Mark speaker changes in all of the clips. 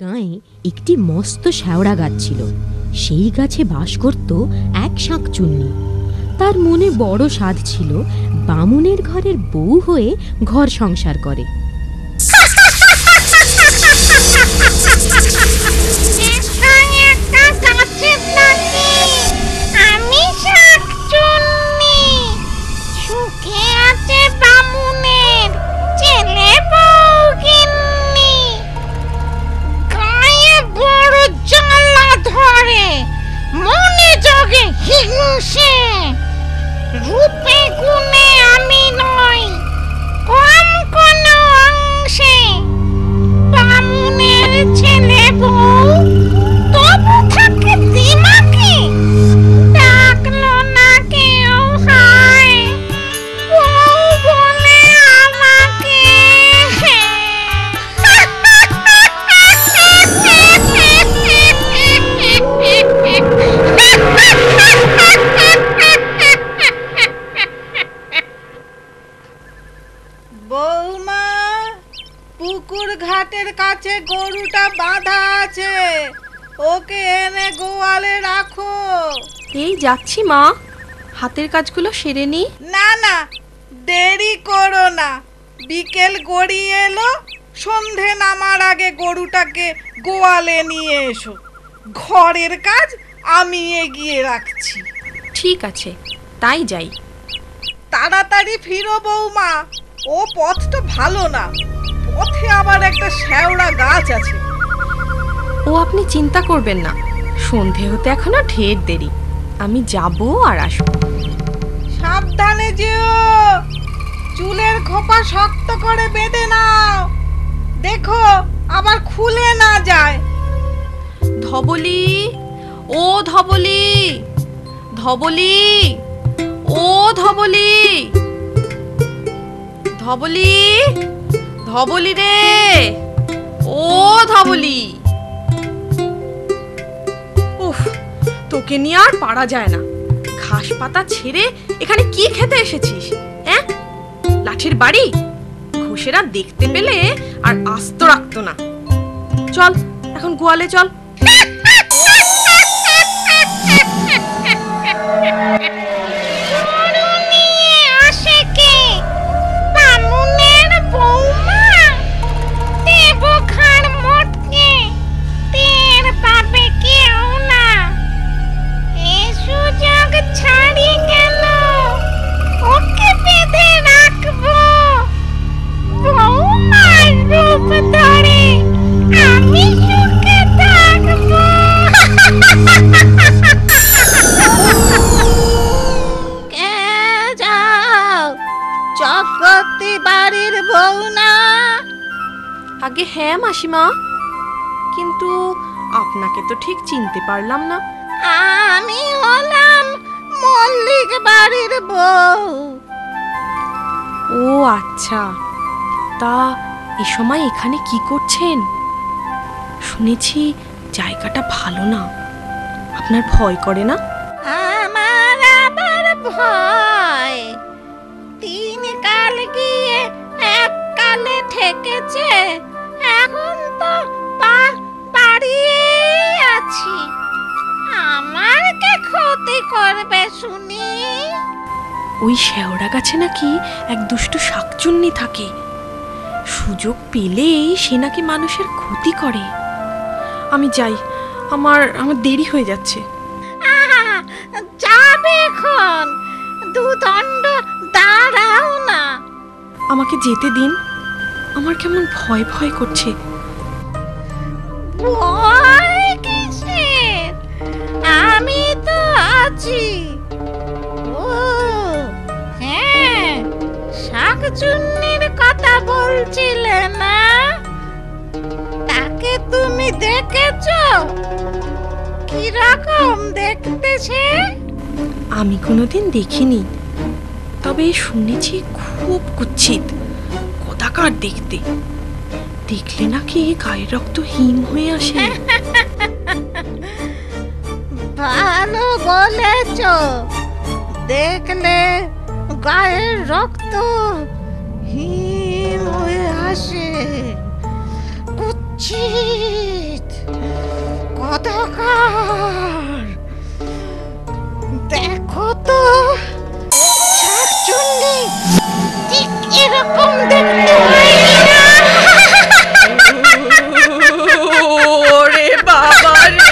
Speaker 1: গাঁয়ে একটি মস্ত শ্যাওড়া গাছ ছিল। সেই গাছে বাস করত এক শাঁকচুন্নি। তার মনে বড় সাধ ছিল বামুনের ঘরের বউ হয়ে ঘর সংসার করে।
Speaker 2: রূপে গুণে আমি নই কম কোন অংশে, বামুনের ছেলে বউ তবু থাকে দিমাকে, ডাকলো না কেউ হায় বউ বলে আমাকে।
Speaker 3: বৌমা, পুকুর ঘাটের কাছে গরুটা বাঁধা আছে, ওকে এনে গোয়ালে রাখো।
Speaker 4: এই যাচ্ছি মা, হাতের কাজগুলো সেরে নি।
Speaker 3: না না, দেরি করো না, বিকেল গড়িয়ে এলো, সন্ধে নামার আগে গরুটাকে গোয়ালে নিয়ে এসো। ঘরের কাজ আমি এগিয়ে রাখছি।
Speaker 4: ঠিক আছে, তাই যাই।
Speaker 3: তাড়াতাড়ি ফিরো বৌমা, ও পথটা ভালো না, পথে আবার একটা শ্যাওড়া গাছ আছে।
Speaker 4: ও আপনি চিন্তা করবেন না, সন্ধে হতে এখনো ঢের দেরি, আমি যাব আর আসবো।
Speaker 3: সাবধানে যেও, চুলের খোপা শক্ত করে বেঁধে নাও, দেখো আবার খুলে না যায়।
Speaker 4: ধবলি, ও ধবলি, ধবলি, ও ধবলি, ধবলি, ধবলি রে, ও ধবলি। উফ, তোকে নিয়ে আর পারা যায় না। ঘাস পাতা ছেড়ে এখানে কি খেতে এসেছিস? হ্যাঁ, লাঠির বাড়ি? ঘোষেরা দেখতে পেলে আর আস্ত রাখতো না। চল এখন গোয়ালে চল।
Speaker 2: বাড়ির বউ না?
Speaker 4: আগে হ্যাঁ মাসিমা, কিন্তু আপনাকে তো ঠিক চিনতে পারলাম না।
Speaker 2: আমি হলাম মল্লিক বাড়ির বউ।
Speaker 4: ও আচ্ছা, তা এ সময় এখানে কি করছেন? শুনেছি জায়গাটা ভালো না, আপনার ভয় করে না?
Speaker 2: আমার আবার ভয়? 3 কাল গিয়ে 1 কালে ঠেকেছে, এখন তো বাড়িয়ে আছি, আমার কে ক্ষতি করবে শুনি?
Speaker 4: ওই শ্যাওড়া গাছে নাকি এক দুষ্টু শাকচুন্নি থাকে, সুযোগ পেলেই সে নাকি মানুষের ক্ষতি করে। আমি যাই, আমার দেরি হয়ে যাচ্ছে।
Speaker 2: যাবে এখন, দুদণ্ড দাঁড়াও না।
Speaker 4: আমাকে যেতে দিন, আমার কেমন ভয় ভয় করছে।
Speaker 2: ভয় কিসের? আমি তো আছি। ও হ্যাঁ, শাকচুন্নির কথা বলছিলে না? তাকে তুমি দেখেছো? কিরকম দেখতেছে?
Speaker 4: আমি কোনোদিন দেখিনি, তবে শুনেছি খুব কুৎসিত, কদাকার দেখতে, দেখলে নাকি গায়ের রক্ত হিম হয়ে আসে।
Speaker 2: ভালো বলেছ, দেখলে গায়ের রক্ত হিম হয়ে আসে। কুচ্ছি অন্ধকার। দেখো তো, শাকচুন্নি ঠিক এরকম দেখতে হয় না?
Speaker 4: ওরে বাবা রে!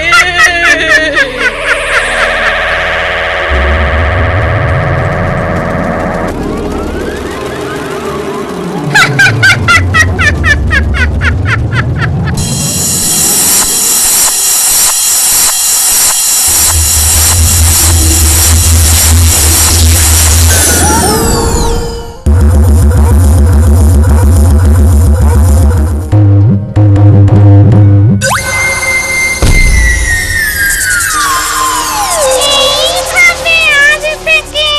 Speaker 2: এইভাবে আজ থেকে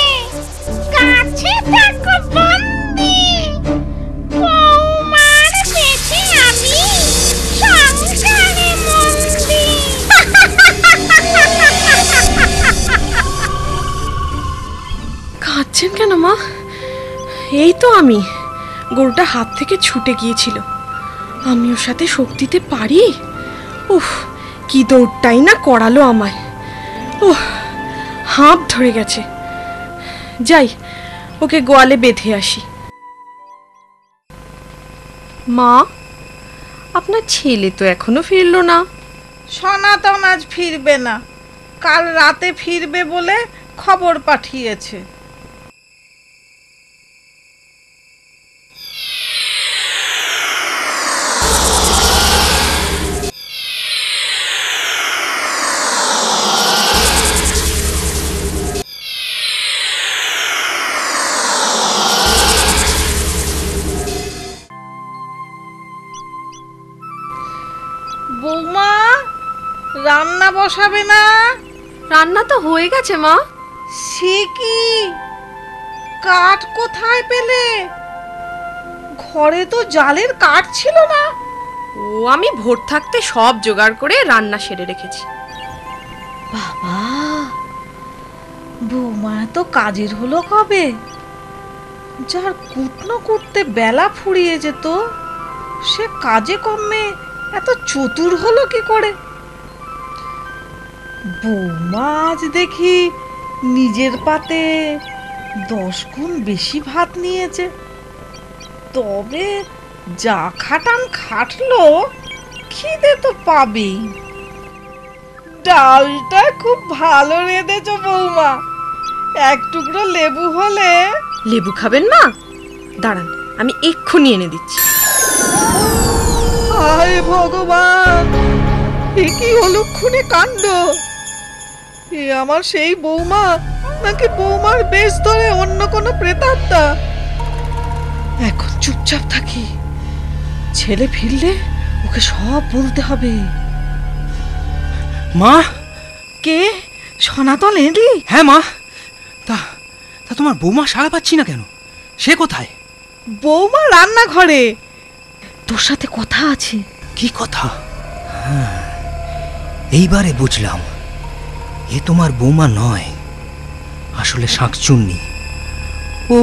Speaker 2: কাছে থাকো বন্দি। বৌমার পেটে আমি সংসারে মন্দি।
Speaker 4: কাঁদছেন কেন মা? এই তো আমি, গরুটা হাত থেকে ছুটে গিয়েছিল। আমি ওর সাথে শক্তিতে পারি? উফ, কি দৌড়টাই না করালো আমায়। উফ, হাঁপ ধরে গেছে। যাই, ওকে গোয়ালে বেঁধে আসি। মা, আপনার ছেলে তো এখনো ফিরলো না।
Speaker 3: সনাতন আজ ফিরবে না, কাল রাতে ফিরবে বলে খবর পাঠিয়েছে। বৌমা, রান্না বসাবে না?
Speaker 4: রান্না তো হয়ে গেছে মা।
Speaker 3: সে কি, কাঠ কোথায় পেলে? ঘরে তো জালের কাঠ ছিল না।
Speaker 4: ও, আমি ভোর থাকতে সব জোগাড় করে রান্না সেরে রেখেছি।
Speaker 3: বাবা, বৌমা তো কাজের হলো কবে? যার কুটনো করতে বেলা ফুরিয়ে যেত, সে কাজে কমে এত চতুর হলো কি করে? বৌমা আজ দেখি নিজের পাতে 10 গুণ বেশি ভাত নিয়েছে। তবে যা খাটান খাটলো, খিদে তো পাবেই। ডালটা খুব ভালো রেঁধেছো বৌমা, এক টুকরো লেবু হলে।
Speaker 4: লেবু খাবেন মা? দাঁড়ান, আমি এক্ষুনি এনে দিচ্ছি।
Speaker 3: হায় ভগবান, এ কি অলক্ষণে কাণ্ড! এ আমার সেই বৌমা, নাকি বৌমার বেশ ধরে অন্য কোনো প্রেতাত্মা? এখন চুপচাপ থাকি, ছেলে ফিরলে ওকে সব বলতে হবে।
Speaker 5: মা!
Speaker 3: কে? সনাতন এলি?
Speaker 5: হ্যাঁ মা। তা তা তোমার বৌমা সাড়া পাচ্ছি না কেন? সে কোথায়?
Speaker 3: বৌমা রান্নাঘরে, তোর সাথে কথা আছে।
Speaker 5: কি কথা? হ্যাঁ, এইবারে বুঝলাম, এ তোমার বৌমা নয়, আসলে শাঁকচুন্নি। ও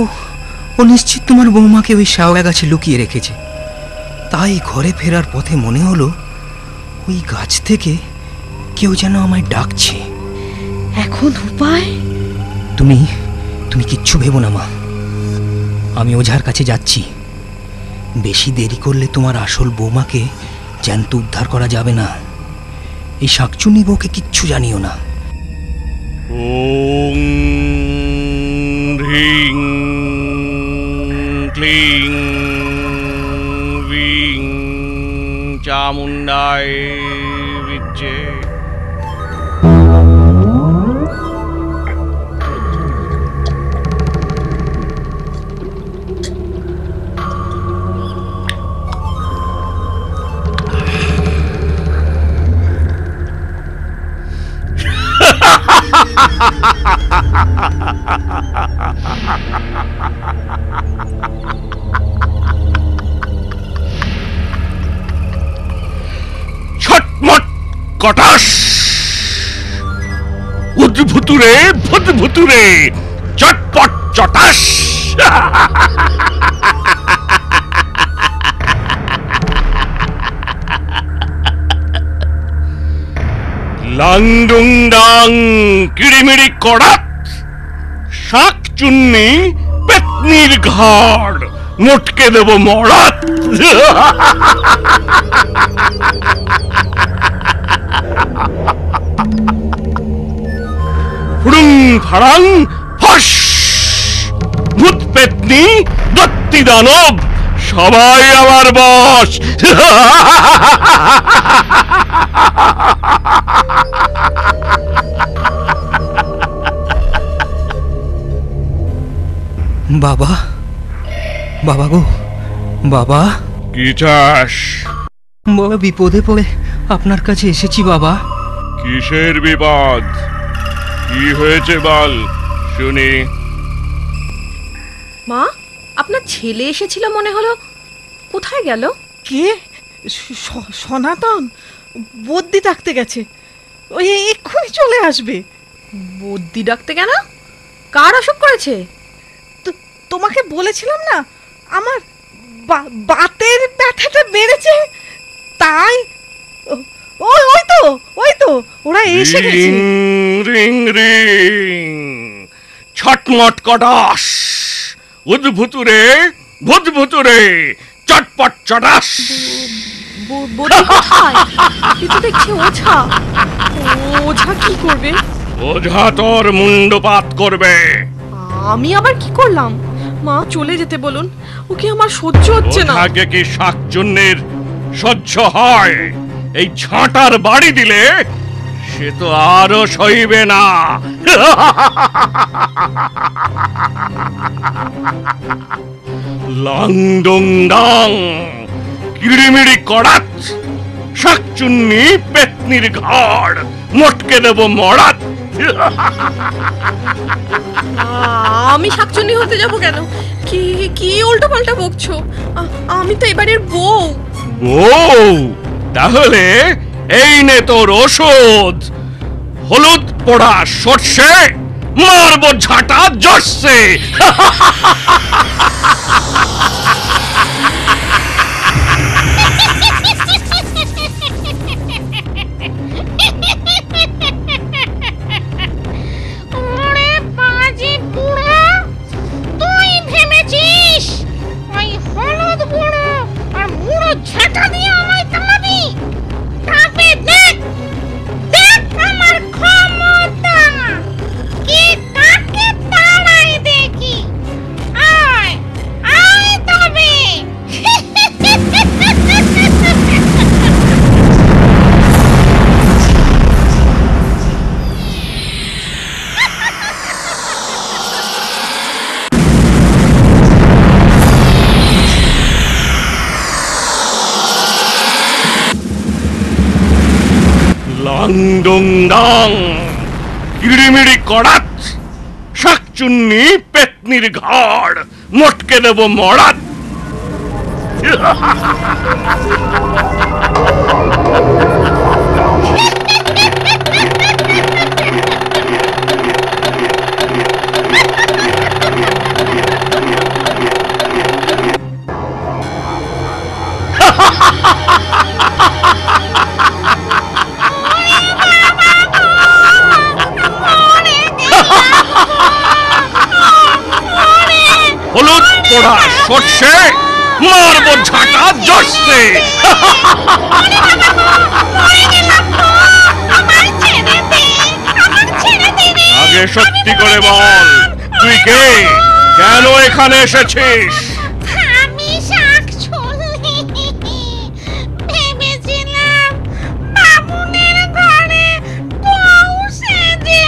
Speaker 5: ও নিশ্চিত তোমার বৌমাকে ওই শ্যাওড়া গাছে লুকিয়ে রেখেছে। তাই ঘরে ফেরার পথে মনে হলো ওই গাছ থেকে কেউ যেন আমায় ডাকছে।
Speaker 3: এখন উপায়?
Speaker 5: তুমি তুমি কিচ্ছু ভেবো না মা, আমি ওঝার কাছে যাচ্ছি। বেশি দেরি করলে তোমার আসল বৌমাকে জ্যান্ত উদ্ধার করা যাবে না। এই শাঁকচুন্নি বউকে কিচ্ছু জানিও না।
Speaker 6: ওং হ্রিং ক্লিং বিং চামুণ্ডায় বিদ্যে। ছটমট কটাস, উদ্ভুতুরে ভুতভুতুরে, চটপট চটাস। লাংডুং ডাং কিড়িমিড়ি কড়াত, শাক চুন্নি পেতনির ঘাড়, মোটকে দেব মরাত। ফুড়ুং ফাড়াং ফস, ভূত পেতনি দত্তি দানব সবাই আমার বশ।
Speaker 5: বাবা, বাবা গো, বাবা।
Speaker 6: কি চাস?
Speaker 5: বাবা, বিপদে পড়ে আপনার কাছে এসেছি বাবা।
Speaker 6: কিসের বিপদ? কি হয়েছে বল শুনি।
Speaker 4: মা, আপনার ছেলে এসেছিল মনে হলো, কোথায় গেল?
Speaker 3: কে? সনাতন বদ্যি ডাকতে গেছে, ওই এক্ষুনি চলে আসবে।
Speaker 4: বদ্যি ডাকতে কেন? কার অসুখ করেছে?
Speaker 3: তোমাকে বলেছিলাম না, আমার বাতের ব্যথাটা বেড়েছে, তাই ওই তো ওরা এসে গেছে।
Speaker 6: রিং রিং ছটমট কটাস, উদ্ভুতুরে ভূতভুতুরে চটপট চটাস।
Speaker 4: বদ্যি কোথায়? এ তো দেখছি ওঝা। ওঝা কি করবে?
Speaker 6: ওঝা তোর মুন্ডপাত করবে।
Speaker 4: আমি আবার কি করলাম? মা, চলে যেতে বলুন, ওকে আমার সহ্য হচ্ছে না।
Speaker 6: ওঝাকে কি শাকচুন্নির সহ্য হয়? এই ছাঁটার বাড়ি দিলে সে তো আরো সইবে না। লাংডুং ডাং কিড়িমিড়ি কড়াত, শাকচুন্নি পেতনির ঘাড়, মোটকে দেব মরাত।
Speaker 4: আমি শাকচুন্নি হতে যাব কেন? কি কি উল্টো পাল্টা বকছো? আমি তো এবারের বউ।
Speaker 6: বউ? তাহলে এই নে তোর ওষুধ। হলুদ পোড়া সর্ষে, মারবো ঝাঁটা জর্ষে।
Speaker 2: ওরে বাজে বুড়ো, তুই ভেবেছিস ওই হলুদ বুড়ো আর বুড়ো ঝাঁটা দিয়ে আমায় তাড়াবি? তবে দেখ দেখ আমার ক্ষমতা, কে কাকে তাড়ায় দেখি। আয় আয় তবে।
Speaker 6: লাংডুং ডাং কিড়িমিড়ি কড়াত, শাকচুন্নি পেতনির ঘাড়, মোটকে দেব মরাত। হলুদ পোড়া সর্ষে, মারবো ঝাঁটা জর্ষে। আগে সত্যি করে বল, তুই কে? কেন এখানে এসেছিস?
Speaker 2: আমি শাকচুন্নি, ভেবেছিলাম বামুনের ঘরে বউ সেজে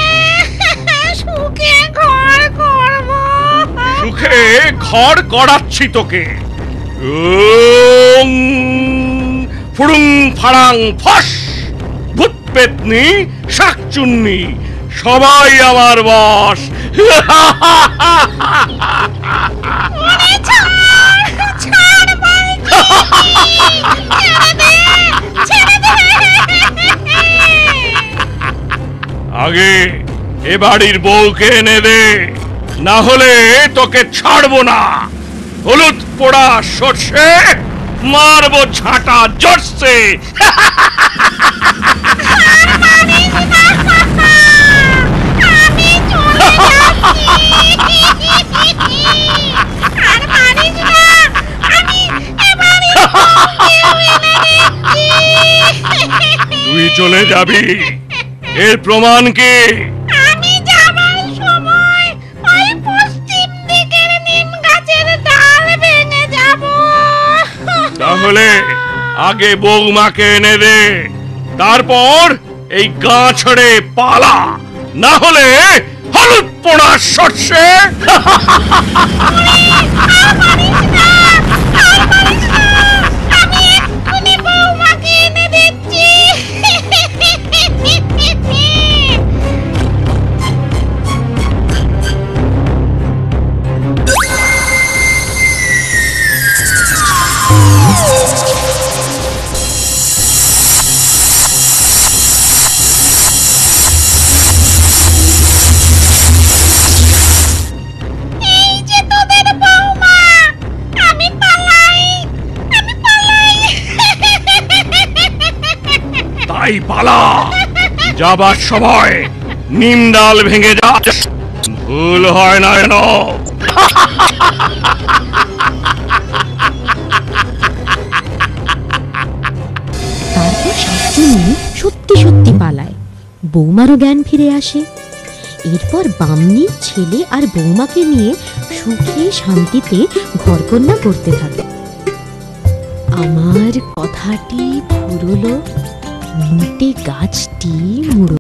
Speaker 2: সুখে ঘর করব।
Speaker 6: সুখে ঘর করাচ্ছি তোকে। ওং ফুড়ুং ফাড়াং ফস, ভূত পেতনি শাকচুন্নি সবাই আমার বশ।
Speaker 2: ওরে ছাড় বলছি, ছেড়ে দে।
Speaker 6: আগে এ বাড়ির বউকে এনে দে, না হলে তোকে ছাড়বো না। হলুদ পোড়া সর্ষে, মারবো ঝাঁটা জর্ষে।
Speaker 2: মারিস
Speaker 6: তুই চলে যাবি, এর প্রমাণ কি?
Speaker 2: আমি যাবার সময় ওই পশ্চিম দিকের নিম গাছের ডাল ভেঙে যাব।
Speaker 6: তাহলে আগে বৌমাকে এনে দে, তারপর এই গা ছেড়ে পালা, না হলে হলুদ পোড়া সর্ষে।
Speaker 2: আমি এক্ষুনি বৌমাকে এনে দিচ্ছি। এই যে তোদের বৌমা, আমি পালাই, আমি পালাই।
Speaker 6: তাই পালা, যাবার সময় নিম ডাল ভেঙে যা, ভুল হয় না যেন।
Speaker 1: তারপর শাকচুন্নি সত্যি সত্যি পালায়। বৌমারও জ্ঞান ফিরে আসে। এরপর বামনির ছেলে আর বৌমাকে নিয়ে সুখে শান্তিতে ঘরকন্যা করতে থাকে। আমার কথাটি ফুরলো, মিটে গাছটি মুড়ো।